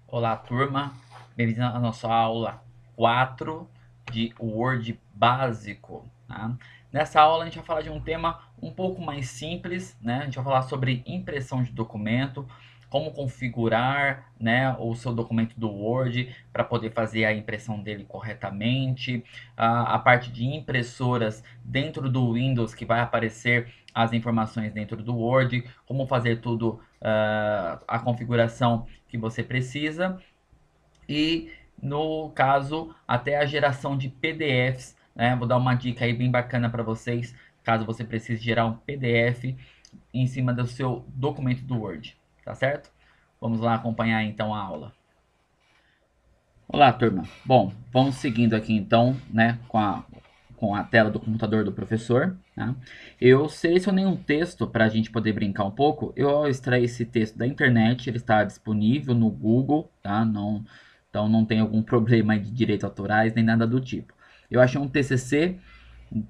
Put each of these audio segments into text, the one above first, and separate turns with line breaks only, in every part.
Olá, turma. Bem-vindos à nossa aula 4 de Word básico. Tá? Nessa aula a gente vai falar de um tema um pouco mais simples, né? A gente vai falar sobre impressão de documento, como configurar, né, o seu documento do Word para poder fazer a impressão dele corretamente, a parte de impressoras dentro do Windows que vai aparecer as informações dentro do Word, como fazer tudo, a configuração que você precisa e no caso até a geração de PDFs, né? Vou dar uma dica aí bem bacana para vocês, caso você precise gerar um PDF em cima do seu documento do Word, tá certo? Vamos lá acompanhar então a aula. Olá, turma. Bom, vamos seguindo aqui então, né, com a tela do computador do professor. Tá? Eu selecionei um texto para a gente poder brincar um pouco. Eu extraí esse texto da internet, ele está disponível no Google, tá? Não, então não tem algum problema de direitos autorais nem nada do tipo. Eu achei um TCC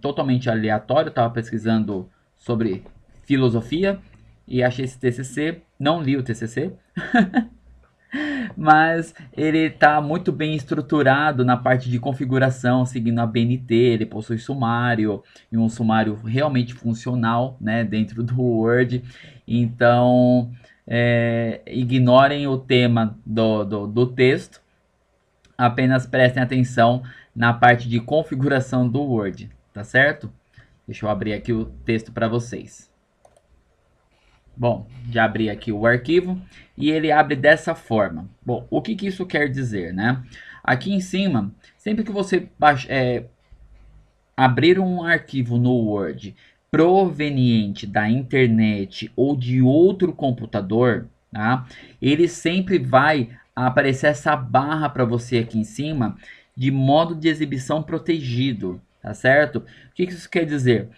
totalmente aleatório, estava pesquisando sobre filosofia e achei esse TCC, não li o TCC, mas ele está muito bem estruturado na parte de configuração, seguindo a BNT, ele possui sumário, e um sumário realmente funcional, né, dentro do Word. Então, ignorem o tema do texto, apenas prestem atenção na parte de configuração do Word, tá certo? Deixa eu abrir aqui o texto para vocês. Bom, já abri aqui o arquivo e ele abre dessa forma. Bom, o que isso quer dizer, né? Aqui em cima, sempre que você abrir um arquivo no Word proveniente da internet ou de outro computador, tá? Ele sempre vai aparecer essa barra para você aqui em cima de modo de exibição protegido, tá certo? O que isso quer dizer?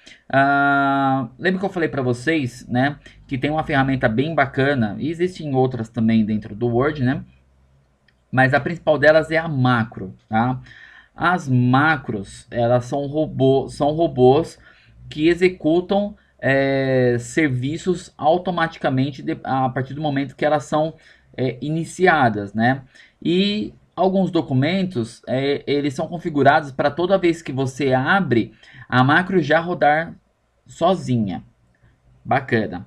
Lembra que eu falei para vocês, né, que tem uma ferramenta bem bacana, e existem outras também dentro do Word, né? Mas a principal delas é a macro, tá? As macros, elas são robôs que executam serviços automaticamente a partir do momento que elas são iniciadas, né? E alguns documentos, eles são configurados para toda vez que você abre, a macro já rodar sozinha. Bacana.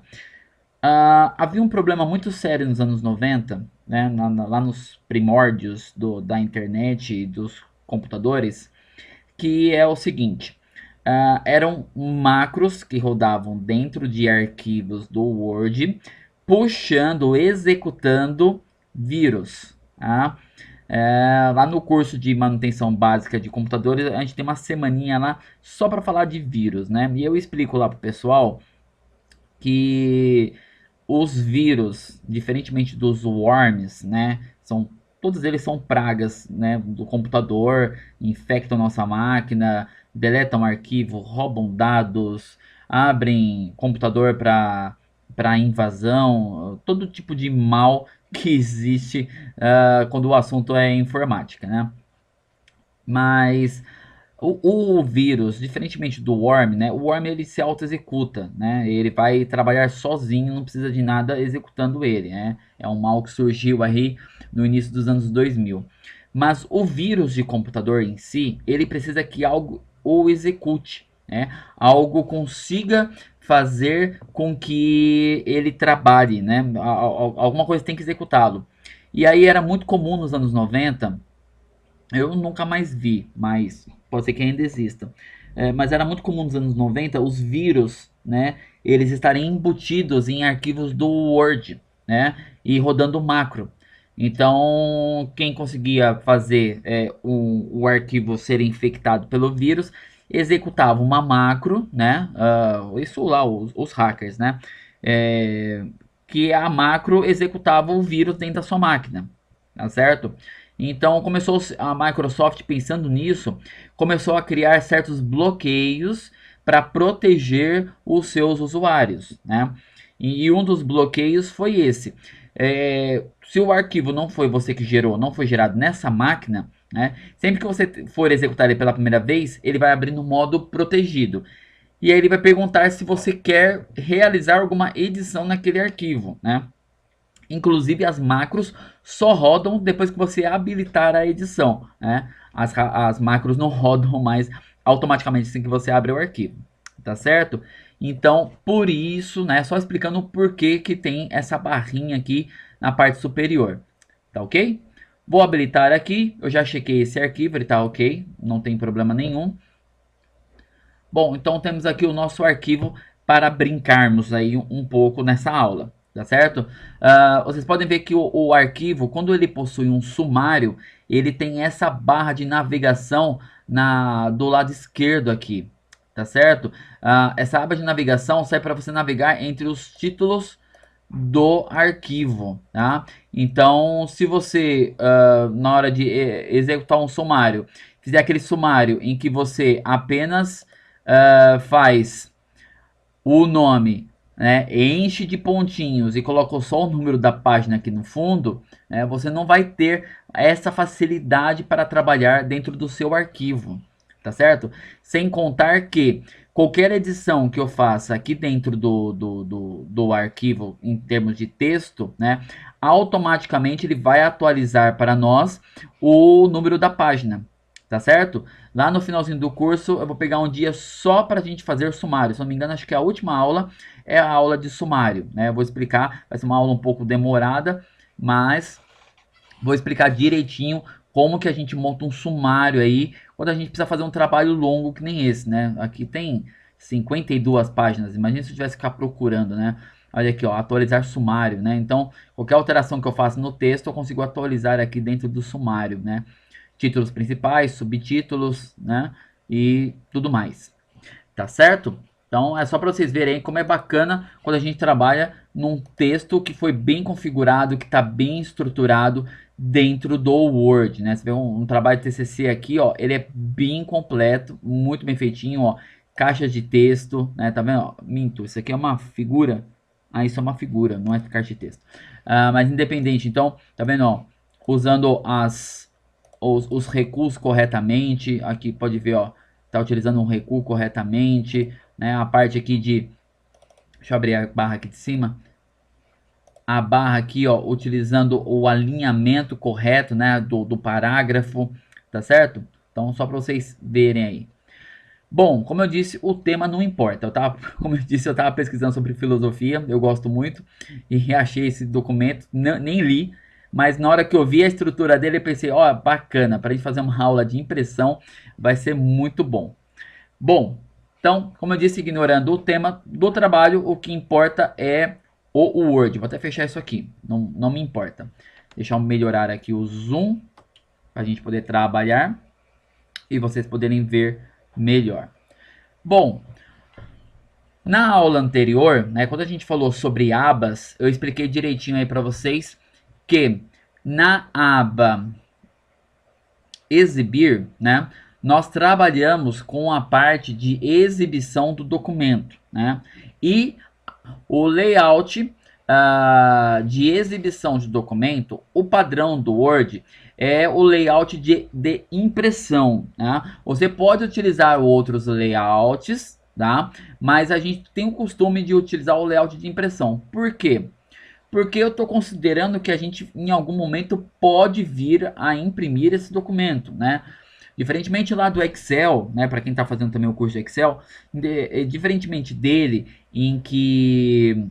Havia um problema muito sério nos anos 90, né, lá nos primórdios da internet e dos computadores, que é o seguinte: eram macros que rodavam dentro de arquivos do Word, puxando, executando vírus. Tá? Lá no curso de manutenção básica de computadores, a gente tem uma semaninha lá só para falar de vírus, né? E eu explico lá pro pessoal que os vírus, diferentemente dos worms, né, todos eles são pragas, né, do computador, infectam nossa máquina, deletam arquivo, roubam dados, abrem computador para invasão, todo tipo de mal que existe quando o assunto é informática, né? Mas o vírus, diferentemente do worm, né? O worm ele se auto-executa, né? Ele vai trabalhar sozinho, não precisa de nada executando ele, né? É um mal que surgiu aí no início dos anos 2000. Mas o vírus de computador em si, ele precisa que algo o execute, né? Algo consiga fazer com que ele trabalhe, né? Alguma coisa tem que executá-lo. E aí era muito comum nos anos 90, eu nunca mais vi, mas pode ser que ainda exista. Mas era muito comum nos anos 90 os vírus, né? Eles estarem embutidos em arquivos do Word, né? E rodando macro. Então, quem conseguia fazer o arquivo ser infectado pelo vírus, executava uma macro, né? Isso lá, os hackers, né? Que a macro executava o vírus dentro da sua máquina, tá certo? Então começou a Microsoft pensando nisso, começou a criar certos bloqueios para proteger os seus usuários, né? E um dos bloqueios foi esse. Se o arquivo não foi você que gerou, não foi gerado nessa máquina, né? Sempre que você for executar ele pela primeira vez, ele vai abrir no modo protegido. E aí ele vai perguntar se você quer realizar alguma edição naquele arquivo, né? Inclusive as macros só rodam depois que você habilitar a edição, né? As macros não rodam mais automaticamente assim que você abre o arquivo, tá certo? Então, por isso, né, só explicando o porquê que tem essa barrinha aqui na parte superior, tá ok? Vou habilitar aqui, eu já chequei esse arquivo, ele tá ok, não tem problema nenhum. Bom, então temos aqui o nosso arquivo para brincarmos aí um pouco nessa aula, tá certo? Vocês podem ver que o arquivo, quando ele possui um sumário, ele tem essa barra de navegação do lado esquerdo aqui, tá certo? Essa aba de navegação serve para você navegar entre os títulos do arquivo, tá? Então, se você, na hora de executar um sumário, fizer aquele sumário em que você apenas faz o nome, né, enche de pontinhos e colocou só o número da página aqui no fundo, né, você não vai ter essa facilidade para trabalhar dentro do seu arquivo, tá certo? Sem contar que qualquer edição que eu faça aqui dentro do arquivo em termos de texto, né, automaticamente ele vai atualizar para nós o número da página, tá certo? Lá no finalzinho do curso eu vou pegar um dia só para a gente fazer sumário. Se não me engano, acho que a última aula é a aula de sumário, né? Eu vou explicar, vai ser uma aula um pouco demorada, mas vou explicar direitinho como que a gente monta um sumário aí quando a gente precisa fazer um trabalho longo que nem esse, né? Aqui tem 52 páginas, imagina se eu tivesse que ficar procurando, né? Olha aqui, ó, atualizar sumário, né? Então, qualquer alteração que eu faça no texto, eu consigo atualizar aqui dentro do sumário, né? Títulos principais, subtítulos, né? E tudo mais. Tá certo? Então é só para vocês verem como é bacana quando a gente trabalha num texto que foi bem configurado, que está bem estruturado dentro do Word, né? Você vê um trabalho de TCC aqui, ó, ele é bem completo, muito bem feitinho, ó, caixas de texto, né? Tá vendo? Ó, minto, isso aqui é uma figura. Ah, isso é uma figura, não é caixa de texto. Mas independente, então, tá vendo, ó, usando os recursos corretamente. Aqui pode ver, ó, tá utilizando um recuo corretamente, né? A parte aqui deixa eu abrir a barra aqui de cima. A barra aqui, ó, utilizando o alinhamento correto, né, do parágrafo, tá certo? Então, só para vocês verem aí. Bom, como eu disse, o tema não importa. Como eu disse, eu estava pesquisando sobre filosofia, eu gosto muito, e achei esse documento, nem li, mas na hora que eu vi a estrutura dele, eu pensei, ó, bacana, para a gente fazer uma aula de impressão, vai ser muito bom. Bom, então, como eu disse, ignorando o tema do trabalho, o que importa é o Word. Vou até fechar isso aqui, não me importa. Deixa eu melhorar aqui o zoom, para a gente poder trabalhar e vocês poderem ver melhor. Bom, na aula anterior, né, quando a gente falou sobre abas, eu expliquei direitinho aí para vocês que na aba exibir, né, nós trabalhamos com a parte de exibição do documento, né, e o layout de exibição de documento, o padrão do Word é o layout de impressão, né? Você pode utilizar outros layouts, tá? Mas a gente tem o costume de utilizar o layout de impressão. Por quê? Porque eu estou considerando que a gente em algum momento pode vir a imprimir esse documento, né? Diferentemente lá do Excel, né, para quem está fazendo também o curso de Excel, diferentemente dele, em que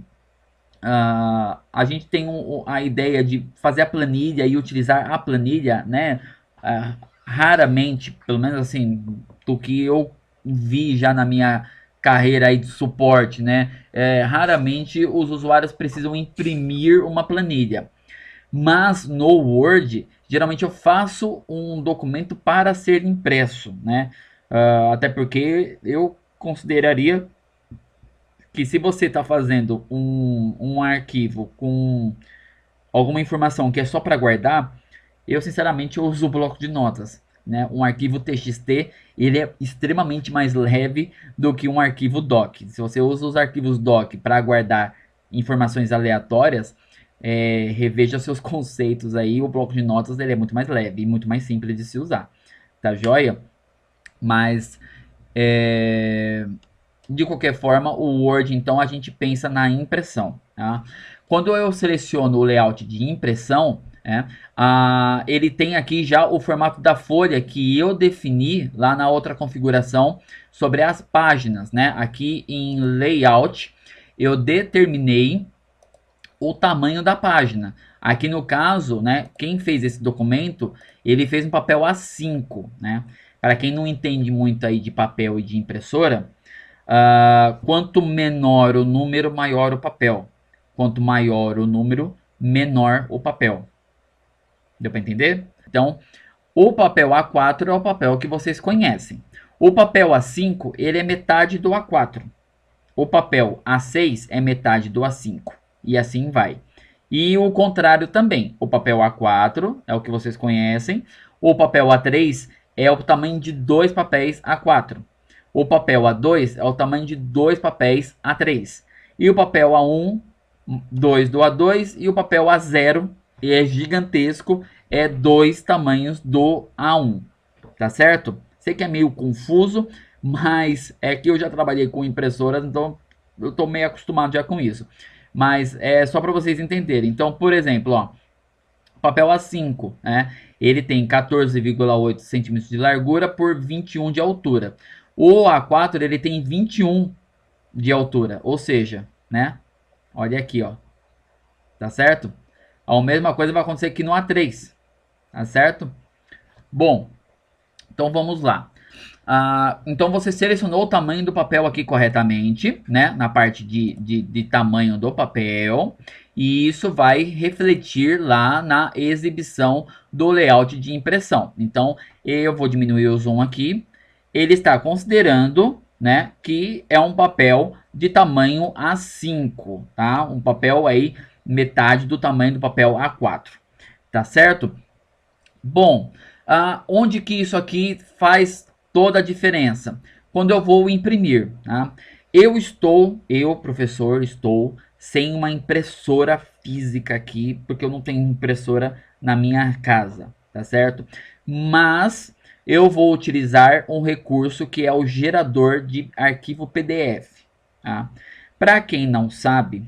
a gente tem a ideia de fazer a planilha e utilizar a planilha, né, raramente, pelo menos assim, do que eu vi já na minha carreira aí de suporte, né, raramente os usuários precisam imprimir uma planilha. Mas no Word, geralmente eu faço um documento para ser impresso, né? Até porque eu consideraria que se você está fazendo um arquivo com alguma informação que é só para guardar, eu sinceramente uso o bloco de notas. Né? Um arquivo TXT ele é extremamente mais leve do que um arquivo doc. Se você usa os arquivos doc para guardar informações aleatórias, reveja seus conceitos aí. O bloco de notas ele é muito mais leve e muito mais simples de se usar. Tá joia? Mas de qualquer forma, o Word, então, a gente pensa na impressão. Tá? Quando eu seleciono o layout de impressão, ele tem aqui já o formato da folha que eu defini lá na outra configuração sobre as páginas, né? Aqui em layout eu determinei o tamanho da página. Aqui no caso, né, quem fez esse documento, ele fez um papel A5, né? Para quem não entende muito aí de papel e de impressora, quanto menor o número, maior o papel. Quanto maior o número, menor o papel. Deu para entender? Então, o papel A4 é o papel que vocês conhecem. O papel A5, ele é metade do A4. O papel A6 é metade do A5. E assim vai. E o contrário também. O papel A4 é o que vocês conhecem. O papel A3 é o tamanho de dois papéis A4. O papel A2 é o tamanho de dois papéis A3. E o papel A1, 2 do A2. E o papel A0 é gigantesco, é dois tamanhos do A1. Tá certo? Sei que é meio confuso, mas é que eu já trabalhei com impressoras, então eu tô meio acostumado já com isso. Mas é só para vocês entenderem. Então, por exemplo, ó, papel A5, né? Ele tem 14,8 centímetros de largura por 21 de altura. O A4 ele tem 21 de altura, ou seja, né? Olha aqui, ó. Tá certo? A mesma coisa vai acontecer aqui no A3, tá certo? Bom, então vamos lá. Então você selecionou o tamanho do papel aqui corretamente, né? Na parte de tamanho do papel. E isso vai refletir lá na exibição do layout de impressão. Então eu vou diminuir o zoom aqui. Ele está considerando, né, que é um papel de tamanho A5, tá? Um papel aí metade do tamanho do papel A4, tá certo? Bom, onde que isso aqui faz toda a diferença? Quando eu vou imprimir, tá? Eu, professor, estou sem uma impressora física aqui, porque eu não tenho impressora na minha casa, tá certo? Mas eu vou utilizar um recurso que é o gerador de arquivo PDF, tá? Para quem não sabe,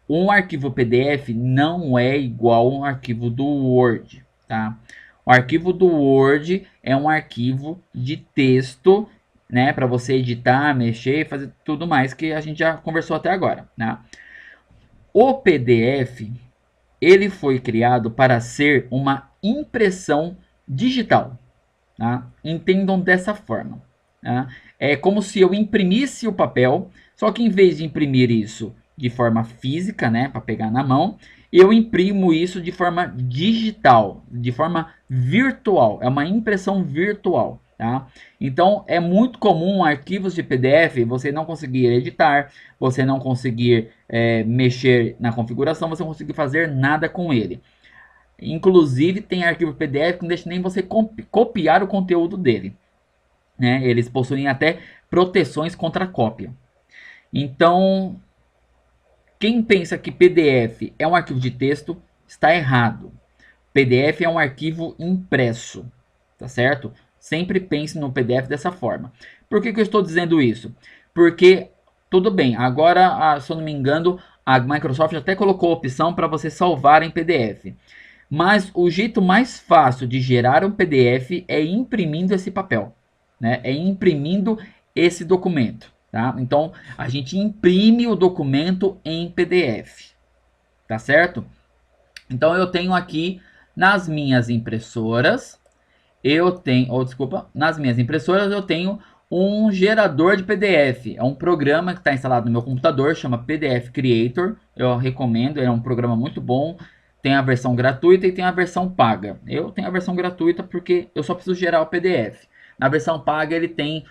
um arquivo PDF não é igual a um arquivo do Word, tá? O arquivo do Word é um arquivo de texto, né, para você editar, mexer, fazer tudo mais que a gente já conversou até agora, né? O PDF, ele foi criado para ser uma impressão digital, tá? Entendam dessa forma, tá? É como se eu imprimisse o papel, só que em vez de imprimir isso de forma física, né, para pegar na mão, eu imprimo isso de forma digital, de forma virtual. É uma impressão virtual, tá? Então é muito comum arquivos de PDF você não conseguir editar, você não conseguir mexer na configuração, você não conseguir fazer nada com ele. Inclusive tem arquivo PDF que não deixa nem você copiar o conteúdo dele, né? Eles possuem até proteções contra cópia. Então, quem pensa que PDF é um arquivo de texto, está errado. PDF é um arquivo impresso, tá certo? Sempre pense no PDF dessa forma. Por que eu estou dizendo isso? Porque, tudo bem, agora, se eu não me engano, a Microsoft até colocou a opção para você salvar em PDF. Mas o jeito mais fácil de gerar um PDF é imprimindo esse papel, né? É imprimindo esse documento. Tá? Então, a gente imprime o documento em PDF, tá certo? Então, eu tenho aqui nas minhas impressoras, nas minhas impressoras eu tenho um gerador de PDF. É um programa que está instalado no meu computador, chama PDF Creator. Eu recomendo, é um programa muito bom. Tem a versão gratuita e tem a versão paga. Eu tenho a versão gratuita porque eu só preciso gerar o PDF. Na versão paga ele tem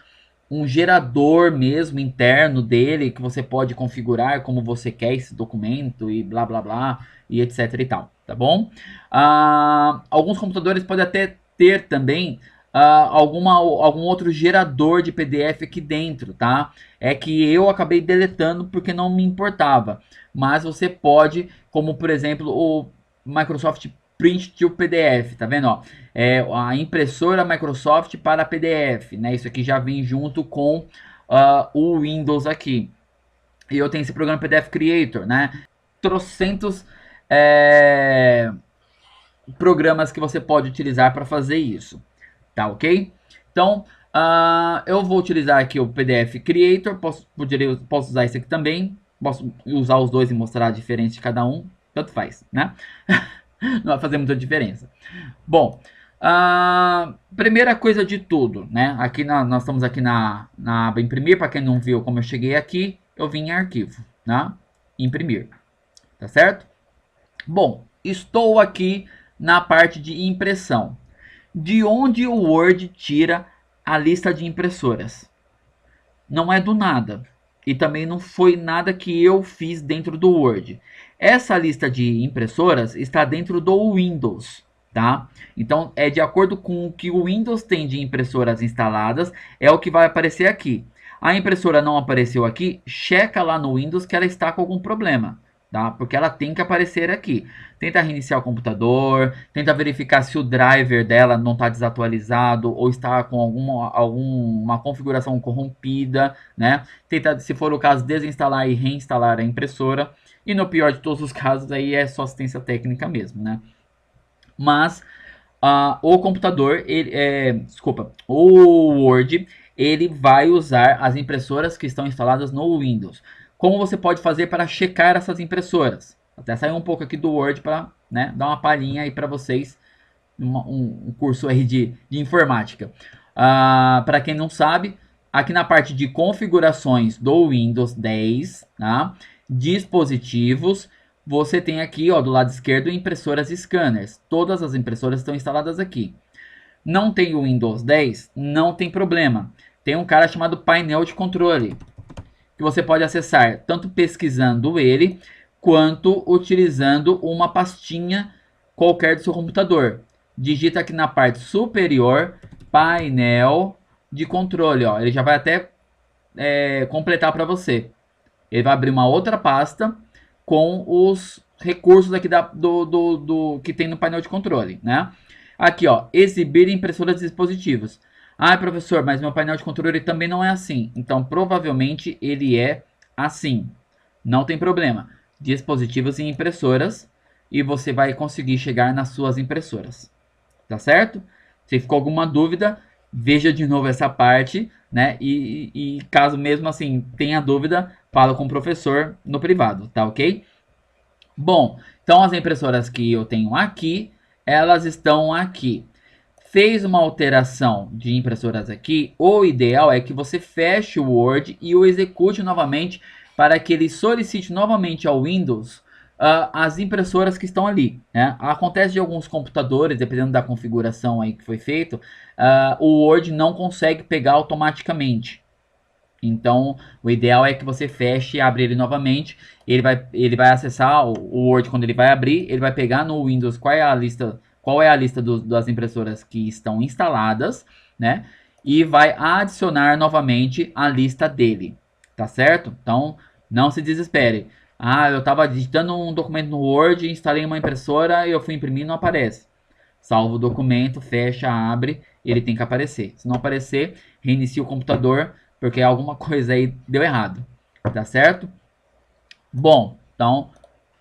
um gerador mesmo interno dele que você pode configurar como você quer esse documento e blá blá blá e etc e tal, tá bom? Alguns computadores podem até ter também algum outro gerador de PDF aqui dentro, tá? É que eu acabei deletando porque não me importava, mas você pode, como por exemplo o Microsoft Print to PDF, tá vendo? Ó, é a impressora Microsoft para PDF, né? Isso aqui já vem junto com o Windows aqui. E eu tenho esse programa PDF Creator, né? trocentos programas que você pode utilizar para fazer isso, tá ok? Então, eu vou utilizar aqui o PDF Creator, posso usar esse aqui também, posso usar os dois e mostrar a diferença de cada um, tanto faz, né? Não vai fazer muita diferença. Bom, primeira coisa de tudo, né? Aqui nós estamos aqui na aba imprimir. Para quem não viu como eu cheguei aqui, eu vim em arquivo, né? Imprimir, tá certo? Bom, estou aqui na parte de impressão. De onde o Word tira a lista de impressoras? Não é do nada. E também não foi nada que eu fiz dentro do Word. Essa lista de impressoras está dentro do Windows, tá? Então, é de acordo com o que o Windows tem de impressoras instaladas, é o que vai aparecer aqui. A impressora não apareceu aqui, checa lá no Windows que ela está com algum problema, tá? Porque ela tem que aparecer aqui. Tenta reiniciar o computador, tenta verificar se o driver dela não está desatualizado ou está com alguma configuração corrompida, né? Tenta, se for o caso, desinstalar e reinstalar a impressora. E no pior de todos os casos, aí é só assistência técnica mesmo, né? Mas o computador, o Word, ele vai usar as impressoras que estão instaladas no Windows. Como você pode fazer para checar essas impressoras? Até sair um pouco aqui do Word para, né, dar uma palhinha aí para vocês, um curso aí de informática. Para quem não sabe, aqui na parte de configurações do Windows 10, tá? Dispositivos, você tem aqui, ó, do lado esquerdo, impressoras e scanners. Todas as impressoras estão instaladas aqui. Não tem o Windows 10? Não tem problema. Tem um cara chamado painel de controle, que você pode acessar tanto pesquisando ele, quanto utilizando uma pastinha qualquer do seu computador. Digita aqui na parte superior, painel de controle, ó. Ele já vai até completar para você. Ele vai abrir uma outra pasta com os recursos aqui que tem no painel de controle, né? Aqui, ó, exibir impressoras e dispositivos. Ah, professor, mas meu painel de controle também não é assim. Então, provavelmente, ele é assim. Não tem problema. Dispositivos e impressoras. E você vai conseguir chegar nas suas impressoras. Tá certo? Se ficou alguma dúvida, veja de novo essa parte, né? E caso mesmo assim tenha dúvida, fala com o professor no privado, tá ok? Bom, então as impressoras que eu tenho aqui, elas estão aqui. Fez uma alteração de impressoras aqui, o ideal é que você feche o Word e o execute novamente para que ele solicite novamente ao Windows as impressoras que estão ali, né? Acontece de alguns computadores, dependendo da configuração aí que foi feito, o Word não consegue pegar automaticamente. Então, o ideal é que você feche e abra ele novamente. Ele vai acessar o Word quando ele vai abrir. Ele vai pegar no Windows qual é a lista das impressoras que estão instaladas, né? E vai adicionar novamente a lista dele, tá certo? Então, não se desespere. Eu estava digitando um documento no Word, instalei uma impressora e eu fui imprimir e não aparece. Salva o documento, fecha, abre, ele tem que aparecer. Se não aparecer, reinicia o computador, porque alguma coisa aí deu errado, tá certo? Bom, então,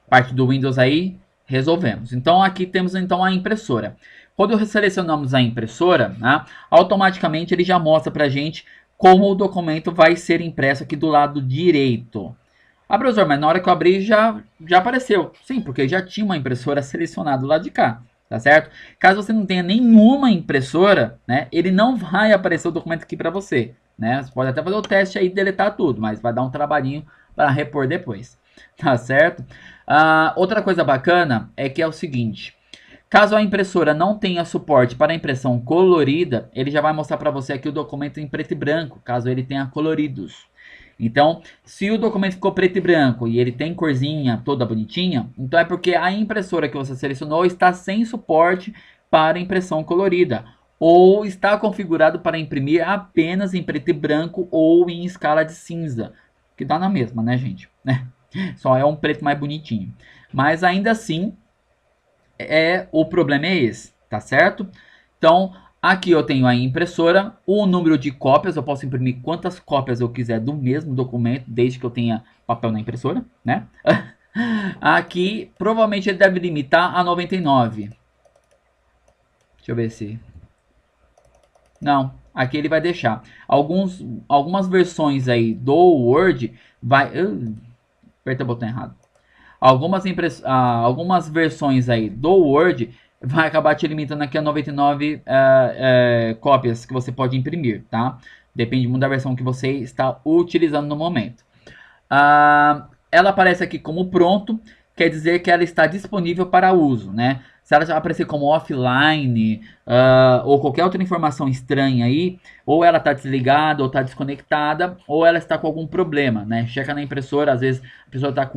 parte do Windows aí, resolvemos. Então, aqui temos então a impressora. Quando selecionamos a impressora, né, automaticamente ele já mostra pra gente como o documento vai ser impresso aqui do lado direito. Professor, mas na hora que eu abri já apareceu. Sim, porque já tinha uma impressora selecionada do lado de cá, tá certo? Caso você não tenha nenhuma impressora, né, ele não vai aparecer o documento aqui para você, né? Você pode até fazer o teste aí e deletar tudo, mas vai dar um trabalhinho para repor depois, tá certo? Outra coisa bacana é que é o seguinte: caso a impressora não tenha suporte para impressão colorida, ele já vai mostrar para você aqui o documento em preto e branco, caso ele tenha coloridos. Então, se o documento ficou preto e branco e ele tem corzinha toda bonitinha, então é porque a impressora que você selecionou está sem suporte para impressão colorida, ou está configurado para imprimir apenas em preto e branco ou em escala de cinza, que dá na mesma, né, gente? Só é um preto mais bonitinho. Mas ainda assim, o problema é esse, tá certo? Então, aqui eu tenho a impressora, o número de cópias, eu posso imprimir quantas cópias eu quiser do mesmo documento, desde que eu tenha papel na impressora, né? Aqui, provavelmente ele deve limitar a 99. Deixa eu ver se... Não, aqui ele vai deixar. Algumas versões aí do Word vai... aperta o botão errado. Algumas versões aí do Word vai acabar te limitando aqui a 99 cópias que você pode imprimir, tá? Depende muito da versão que você está utilizando no momento. Ela aparece aqui como pronto, quer dizer que ela está disponível para uso, né? Se ela aparecer como offline ou qualquer outra informação estranha aí, ou ela está desligada ou está desconectada, ou ela está com algum problema, né? Checa na impressora, às vezes a pessoa está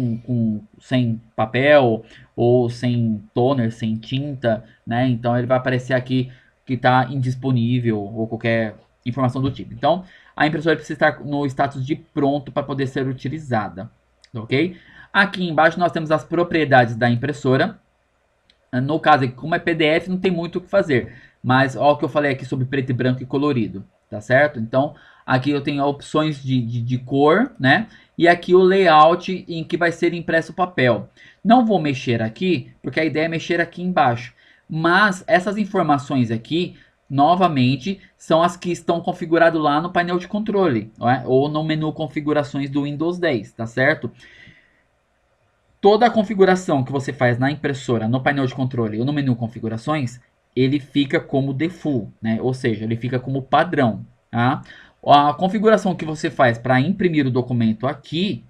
sem papel ou sem toner, sem tinta, né? Então ele vai aparecer aqui que está indisponível ou qualquer informação do tipo. Então a impressora precisa estar no status de pronto para poder ser utilizada, ok? Aqui embaixo nós temos as propriedades da impressora. No caso aqui, como é PDF, não tem muito o que fazer. Mas olha o que eu falei aqui sobre preto e branco e colorido, tá certo? Então, aqui eu tenho opções de cor, né? E aqui o layout em que vai ser impresso o papel. Não vou mexer aqui, porque a ideia é mexer aqui embaixo. Mas essas informações aqui, novamente, são as que estão configuradas lá no painel de controle, ou no menu configurações do Windows 10, tá certo? Toda a configuração que você faz na impressora, no painel de controle ou no menu configurações, ele fica como default, né? Ou seja, ele fica como padrão, tá? A configuração que você faz para imprimir o documento aqui,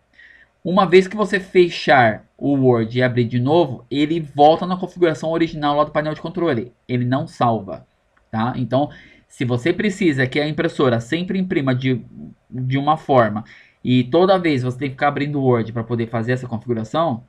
uma vez que você fechar o Word e abrir de novo, ele volta na configuração original lá do painel de controle. Ele não salva, tá? Então, se você precisa que a impressora sempre imprima de uma forma e toda vez você tem que ficar abrindo o Word para poder fazer essa configuração,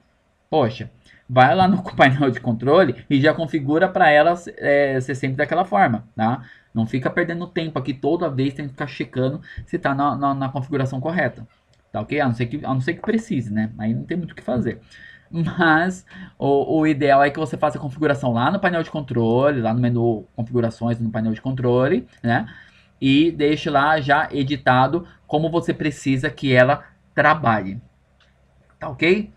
poxa, vai lá no painel de controle e já configura para ela ser sempre daquela forma, tá? Não fica perdendo tempo aqui toda vez, tem que ficar checando se está na configuração correta, tá ok? A não ser que precise, né? Aí não tem muito o que fazer. Mas o ideal é que você faça a configuração lá no painel de controle, lá no menu configurações no painel de controle, né? E deixe lá já editado como você precisa que ela trabalhe. Tá ok?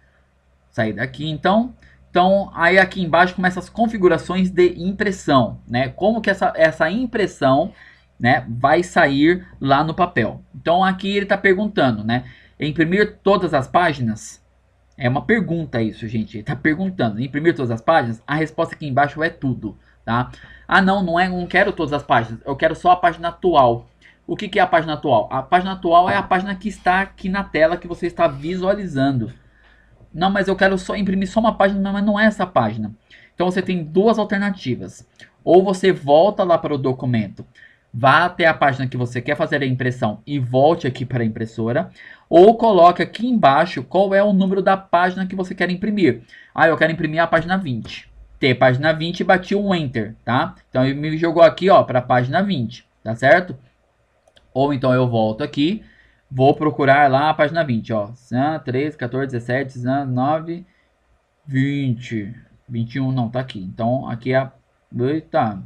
Sair daqui então. Então aí aqui embaixo começam as configurações de impressão, né? Como que essa impressão, né, vai sair lá no papel. Então aqui ele está perguntando, né? Imprimir todas as páginas? É uma pergunta isso, gente. Ele está perguntando. Imprimir todas as páginas? A resposta aqui embaixo é tudo, tá? Ah, não quero todas as páginas. Eu quero só a página atual. O que é a página atual? A página atual é a página que está aqui na tela que você está visualizando. Não, mas eu quero só imprimir só uma página, mas não é essa página. Então você tem duas alternativas. Ou você volta lá para o documento, vá até a página que você quer fazer a impressão e volte aqui para a impressora. Ou coloque aqui embaixo qual é o número da página que você quer imprimir. Ah, eu quero imprimir a página 20. Tem página 20 e bati um Enter, tá? Então ele me jogou aqui, ó, para a página 20, tá certo? Ou então eu volto aqui, vou procurar lá a página 20, ó. 13, 14, 17, 19, 20, 21, não, tá aqui. Então aqui é a... Eita,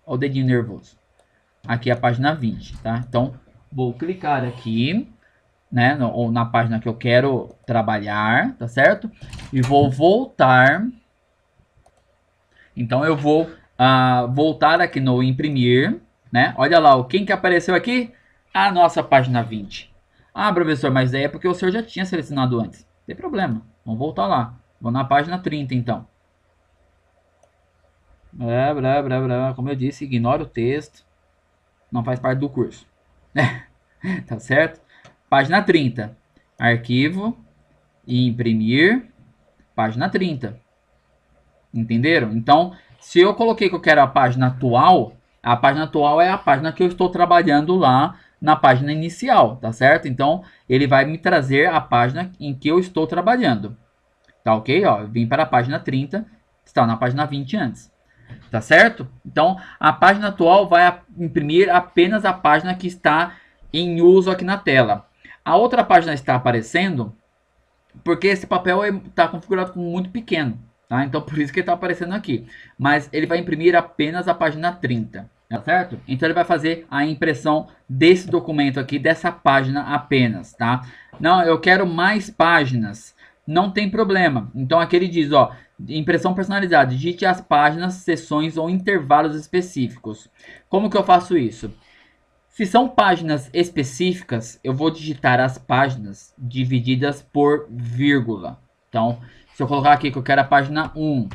ó o dedinho nervoso. Aqui é a página 20, tá? Então vou clicar aqui, né, ou na página que eu quero trabalhar, tá certo? E vou voltar. Então eu vou voltar aqui no imprimir, né? Olha lá, quem que apareceu aqui? A nossa página 20. Ah, professor, mas daí é porque o senhor já tinha selecionado antes. Não tem problema, vamos voltar lá. Vou na página 30 então. Como eu disse, ignora o texto. Não faz parte do curso. Tá certo? Página 30. Arquivo. Imprimir. Página 30. Entenderam? Então, se eu coloquei que eu quero a página atual é a página que eu estou trabalhando lá na página inicial, tá certo? Então, ele vai me trazer a página em que eu estou trabalhando. Tá ok? Ó, eu vim para a página 30, está na página 20 antes. Tá certo? Então, a página atual vai imprimir apenas a página que está em uso aqui na tela. A outra página está aparecendo porque esse papel está configurado como muito pequeno. Tá? Então, por isso que ele está aparecendo aqui. Mas ele vai imprimir apenas a página 30. Tá certo? Então, ele vai fazer a impressão desse documento aqui, dessa página apenas. Tá? Não, eu quero mais páginas. não tem problema. Então aqui ele diz, ó, impressão personalizada, digite as páginas, seções ou intervalos específicos. Como que eu faço isso? Se são páginas específicas, eu vou digitar as páginas divididas por vírgula. Então, se eu colocar aqui que eu quero a página 1,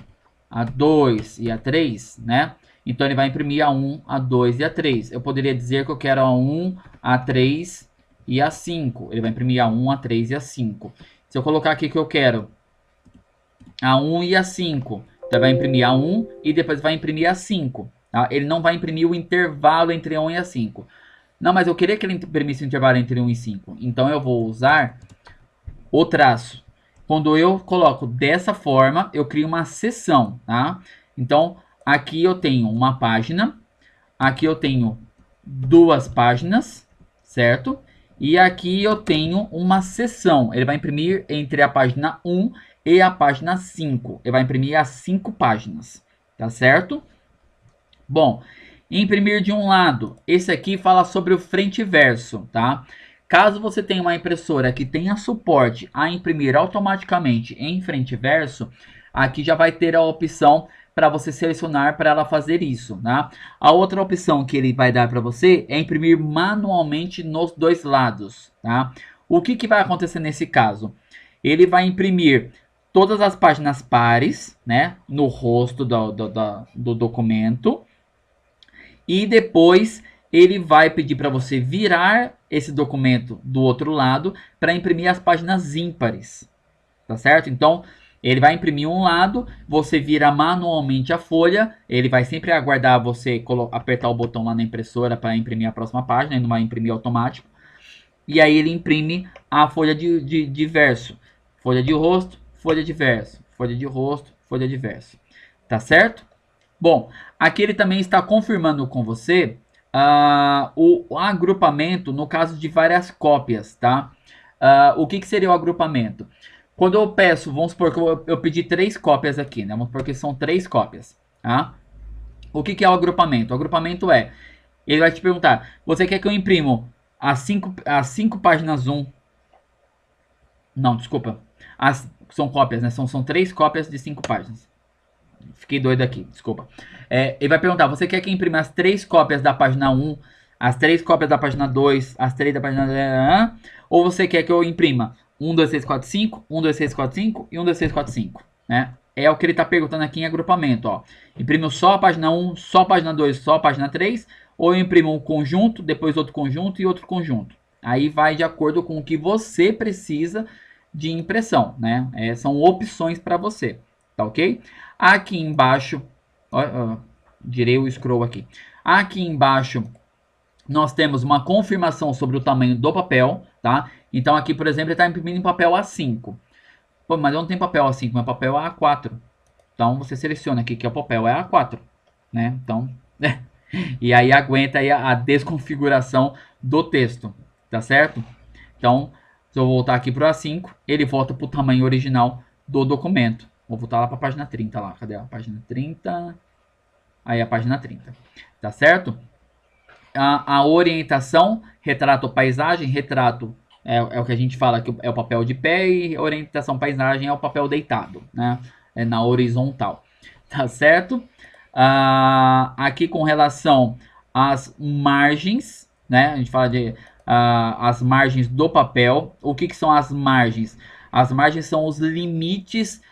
a 2 e a 3, né? Então ele vai imprimir a 1, a 2 e a 3. Eu poderia dizer que eu quero a 1, a 3 e a 5. Ele vai imprimir a 1, a 3 e a 5. Se eu colocar aqui que eu quero a 1 e a 5, então vai imprimir a 1 e depois vai imprimir a 5. Tá? Ele não vai imprimir o intervalo entre a 1 e a 5. Não, mas eu queria que ele imprimisse o intervalo entre 1 e 5. Então eu vou usar o traço. Quando eu coloco dessa forma, eu crio uma seção, tá? Então, aqui eu tenho uma página. Aqui eu tenho duas páginas, certo? E aqui eu tenho uma seção. Ele vai imprimir entre a página 1 e a página 5. Ele vai imprimir as 5 páginas, tá certo? Bom, imprimir de um lado. Esse aqui fala sobre o frente e verso, tá? Caso você tenha uma impressora que tenha suporte a imprimir automaticamente em frente e verso, aqui já vai ter a opção para você selecionar para ela fazer isso, tá? A outra opção que ele vai dar para você é imprimir manualmente nos dois lados, tá? O que, que vai acontecer nesse caso? Ele vai imprimir todas as páginas pares, né, no rosto do documento, e depois ele vai pedir para você virar esse documento do outro lado para imprimir as páginas ímpares, tá certo? Então, ele vai imprimir um lado, você vira manualmente a folha, ele vai sempre aguardar você apertar o botão lá na impressora para imprimir a próxima página, ele não vai imprimir automático. E aí ele imprime a folha de verso, folha de rosto, folha de verso, folha de rosto, folha de verso, tá certo? Bom, aqui ele também está confirmando com você o agrupamento no caso de várias cópias, tá? O que seria o agrupamento? Quando eu peço, vamos supor que eu pedi 3 cópias aqui, né? Vamos supor que são 3 cópias, tá? O que é o agrupamento? O agrupamento é, ele vai te perguntar, você quer que eu imprimo as 5 páginas 1? Não, desculpa. São cópias, né? São 3 cópias de 5 páginas. Fiquei doido aqui, desculpa. Ele vai perguntar, você quer que imprima as 3 cópias da página 1, as 3 cópias da página 2, as 3 da página... Ou você quer que eu imprima 1, 2, 3, 4, 5, 1, 2, 3, 4, 5 e 1, 2, 3, 4, 5, né? É o que ele está perguntando aqui em agrupamento, ó. Imprimo só a página 1, só a página 2, só a página 3, ou eu imprimo um conjunto, depois outro conjunto e outro conjunto. Aí vai de acordo com o que você precisa de impressão, né? São opções para você, tá ok? Aqui embaixo, girei o scroll aqui. Aqui embaixo nós temos uma confirmação sobre o tamanho do papel, tá? Então aqui, por exemplo, ele está imprimindo em papel A5. Pô, mas eu não tenho papel A5, meu papel é A4. Então você seleciona aqui que o papel é A4, né? Então, e aí aguenta aí a desconfiguração do texto, tá certo? Então, se eu voltar aqui para o A5, ele volta para o tamanho original do documento. Vou voltar lá para a página 30 lá. Cadê a página 30? Aí a página 30. Tá certo? A orientação, retrato ou paisagem, retrato é o que a gente fala que é o papel de pé e orientação paisagem é o papel deitado, né? É na horizontal. Tá certo? Aqui com relação às margens, né? A gente fala de as margens do papel. O que são as margens? As margens são os limites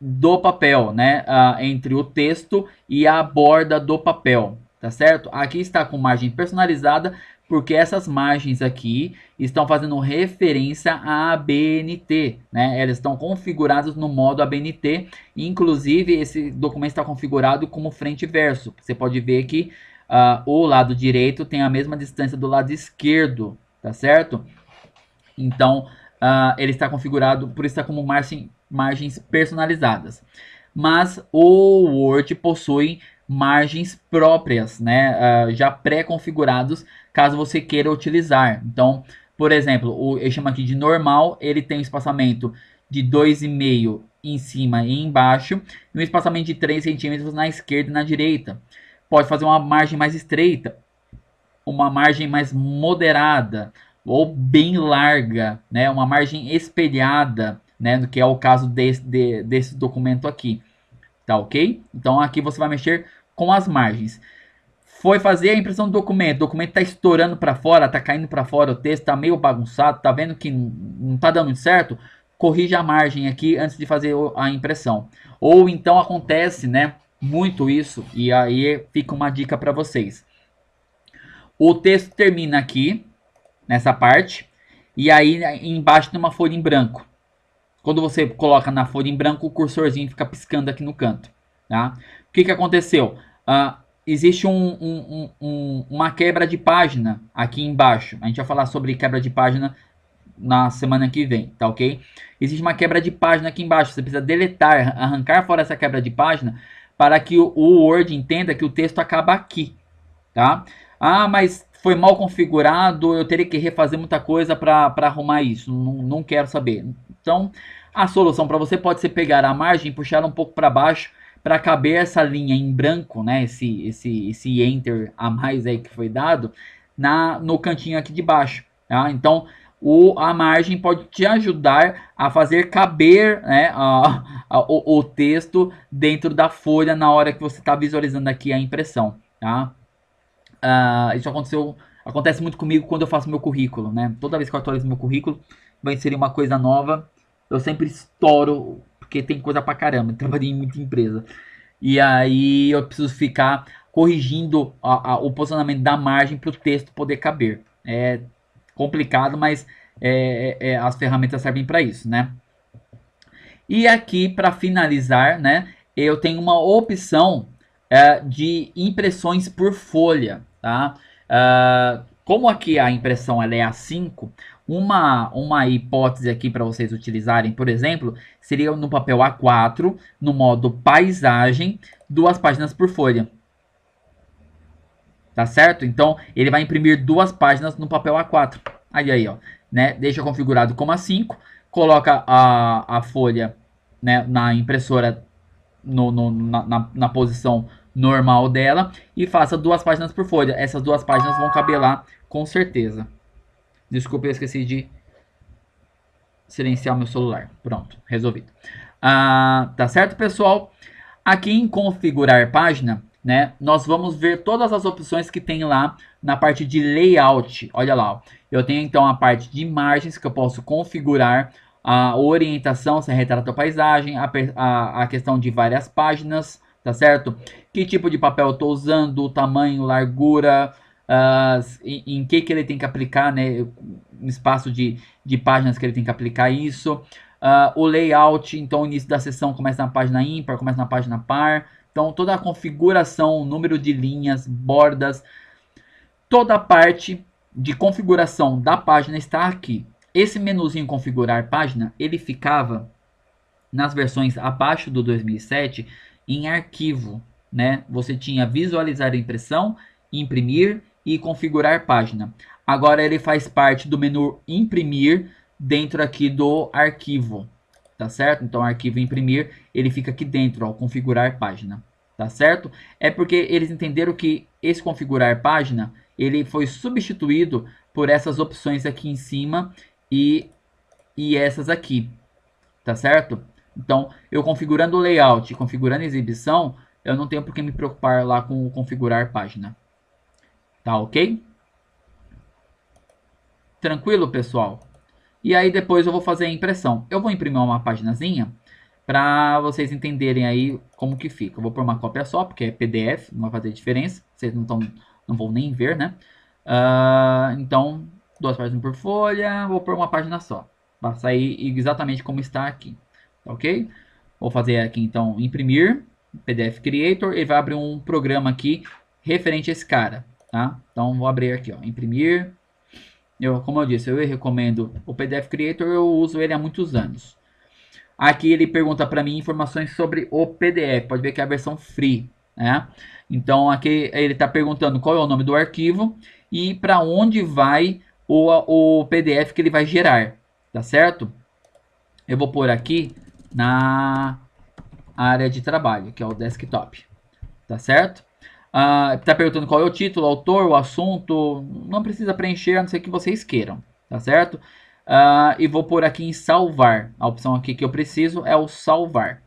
do papel, né? Entre o texto e a borda do papel, tá certo? Aqui está com margem personalizada, porque essas margens aqui estão fazendo referência à ABNT, né? Elas estão configuradas no modo ABNT, inclusive esse documento está configurado como frente e verso. Você pode ver que o lado direito tem a mesma distância do lado esquerdo, tá certo? Então, ele está configurado, por isso está como margens personalizadas. Mas o Word possui margens próprias, né? Já pré-configurados, caso você queira utilizar. Então, por exemplo, eu chamo aqui de normal, ele tem um espaçamento de 2,5 em cima e embaixo, e um espaçamento de 3 centímetros na esquerda e na direita. Pode fazer uma margem mais estreita, uma margem mais moderada, ou bem larga, né? Uma margem espelhada, né? Que é o caso desse documento aqui, tá ok? Então aqui você vai mexer com as margens. Foi fazer a impressão do documento, o documento tá estourando para fora, tá caindo para fora, o texto tá meio bagunçado, tá vendo que não tá dando muito certo? Corrija a margem aqui antes de fazer a impressão. Ou então acontece, né, muito isso, e aí fica uma dica para vocês. O texto termina aqui, nessa parte, e aí embaixo tem uma folha em branco. Quando você coloca na folha em branco, o cursorzinho fica piscando aqui no canto, tá? O que aconteceu? Existe uma quebra de página aqui embaixo. A gente vai falar sobre quebra de página na semana que vem, tá ok? Existe uma quebra de página aqui embaixo. Você precisa deletar, arrancar fora essa quebra de página para que o Word entenda que o texto acaba aqui, tá? Ah, mas foi mal configurado, eu teria que refazer muita coisa para arrumar isso. Não quero saber. Então, a solução para você pode ser pegar a margem e puxar um pouco para baixo para caber essa linha em branco, né? Esse enter a mais aí que foi dado no cantinho aqui de baixo, tá? Então, a margem pode te ajudar a fazer caber, né, o texto dentro da folha na hora que você está visualizando aqui a impressão, tá? Isso acontece muito comigo quando eu faço meu currículo, né? Toda vez que eu atualizo meu currículo, vai inserir uma coisa nova, eu sempre estouro, porque tem coisa pra caramba, trabalhei em muita empresa. E aí eu preciso ficar corrigindo o posicionamento da margem para o texto poder caber. É complicado, mas as ferramentas servem para isso, né? E aqui, para finalizar, né, eu tenho uma opção de impressões por folha, tá? Como aqui a impressão ela é A5, uma hipótese aqui para vocês utilizarem, por exemplo, seria no papel A4, no modo paisagem, 2 páginas por folha. Tá certo? Então, ele vai imprimir 2 páginas no papel A4. Aí, ó, né? Deixa configurado como A5, coloca a folha, né, na impressora na posição normal dela e faça 2 páginas por folha. Essas 2 páginas vão caber lá com certeza. Desculpa, eu esqueci de silenciar meu celular. Pronto, resolvido. Tá certo, pessoal? Aqui em configurar página, né, nós vamos ver todas as opções que tem lá na parte de layout. Olha lá, ó. Eu tenho então a parte de imagens que eu posso configurar a orientação, se é retrato ou paisagem, a questão de várias páginas, tá certo? Que tipo de papel eu estou usando, o tamanho, largura, em que ele tem que aplicar, né? Um espaço de páginas que ele tem que aplicar isso. O layout, então o início da sessão começa na página ímpar, começa na página par. Então toda a configuração, número de linhas, bordas, toda a parte de configuração da página está aqui. Esse menuzinho configurar página, ele ficava nas versões abaixo do 2007 em arquivo, né? Você tinha visualizar a impressão, imprimir e configurar página. Agora ele faz parte do menu imprimir dentro aqui do arquivo, tá certo? Então arquivo imprimir, ele fica aqui dentro, ó, configurar página, tá certo? É porque eles entenderam que esse configurar página, ele foi substituído por essas opções aqui em cima e essas aqui, tá certo? Então, eu configurando o layout, configurando a exibição, eu não tenho por que me preocupar lá com o configurar página. Tá ok? Tranquilo, pessoal? E aí depois eu vou fazer a impressão. Eu vou imprimir uma paginazinha para vocês entenderem aí como que fica. Eu vou pôr uma cópia só, porque é PDF, não vai fazer diferença. Vocês não vão nem ver, né? Então, 2 páginas por folha, vou pôr uma página só. Vai sair exatamente como está aqui, ok? Vou fazer aqui então, imprimir, PDF Creator, e vai abrir um programa aqui referente a esse cara, tá? Então, vou abrir aqui, ó, imprimir. Como eu disse, eu recomendo o PDF Creator, eu uso ele há muitos anos. Aqui ele pergunta para mim informações sobre o PDF, pode ver que é a versão free, né? Então aqui ele está perguntando qual é o nome do arquivo e para onde vai o PDF que ele vai gerar, tá certo? Eu vou pôr aqui na área de trabalho, que é o desktop, tá certo? Tá perguntando qual é o título, o autor, o assunto, não precisa preencher, a não ser que vocês queiram, tá certo? E vou pôr aqui em salvar. A opção aqui que eu preciso é o salvar.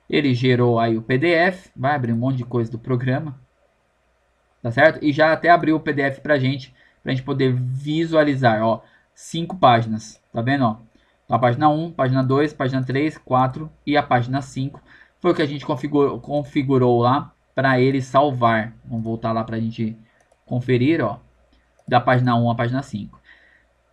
Ele gerou aí o PDF, vai abrir um monte de coisa do programa, tá certo? E já até abriu o PDF pra gente poder visualizar, ó, 5 páginas, tá vendo, ó? Então, a página 1, página 2, página 3, 4 e a página 5 foi o que a gente configurou lá para ele salvar. Vamos voltar lá para a gente conferir, ó, da página 1 à página 5.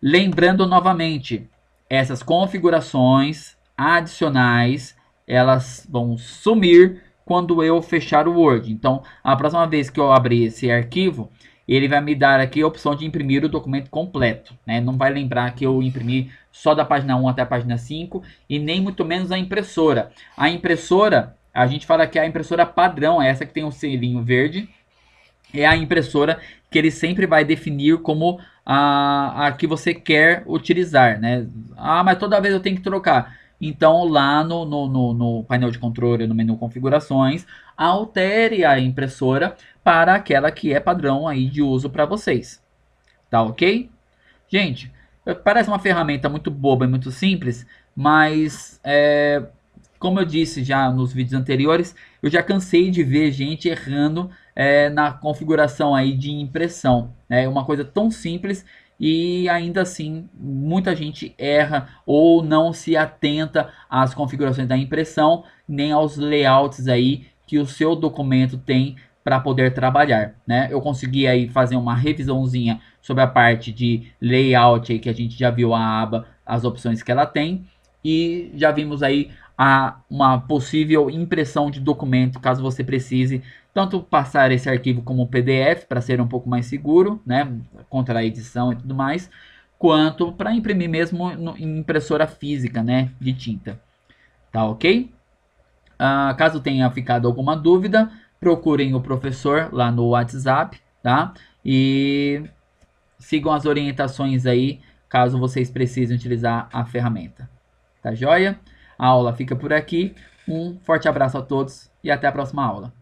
Lembrando novamente, essas configurações adicionais, elas vão sumir quando eu fechar o Word. Então, a próxima vez que eu abrir esse arquivo, ele vai me dar aqui a opção de imprimir o documento completo, né? Não vai lembrar que eu imprimi só da página 1 até a página 5 e nem muito menos a impressora. A impressora, a gente fala que é a impressora padrão, essa que tem o selinho verde, é a impressora que ele sempre vai definir como a que você quer utilizar, né? Mas toda vez eu tenho que trocar. Então, lá no painel de controle, no menu configurações, altere a impressora para aquela que é padrão aí de uso para vocês. Tá ok? Gente, parece uma ferramenta muito boba e muito simples, mas como eu disse já nos vídeos anteriores, eu já cansei de ver gente errando na configuração aí de impressão. É uma coisa tão simples e ainda assim muita gente erra ou não se atenta às configurações da impressão, nem aos layouts aí que o seu documento tem para poder trabalhar, né? Eu consegui aí fazer uma revisãozinha sobre a parte de layout aí que a gente já viu a aba, as opções que ela tem e já vimos aí uma possível impressão de documento, caso você precise tanto passar esse arquivo como PDF para ser um pouco mais seguro, né, contra a edição e tudo mais, quanto para imprimir mesmo em impressora física, né, de tinta. Tá ok? Caso tenha ficado alguma dúvida, procurem o professor lá no WhatsApp, tá? E sigam as orientações aí, caso vocês precisem utilizar a ferramenta. Tá joia? A aula fica por aqui. Um forte abraço a todos e até a próxima aula.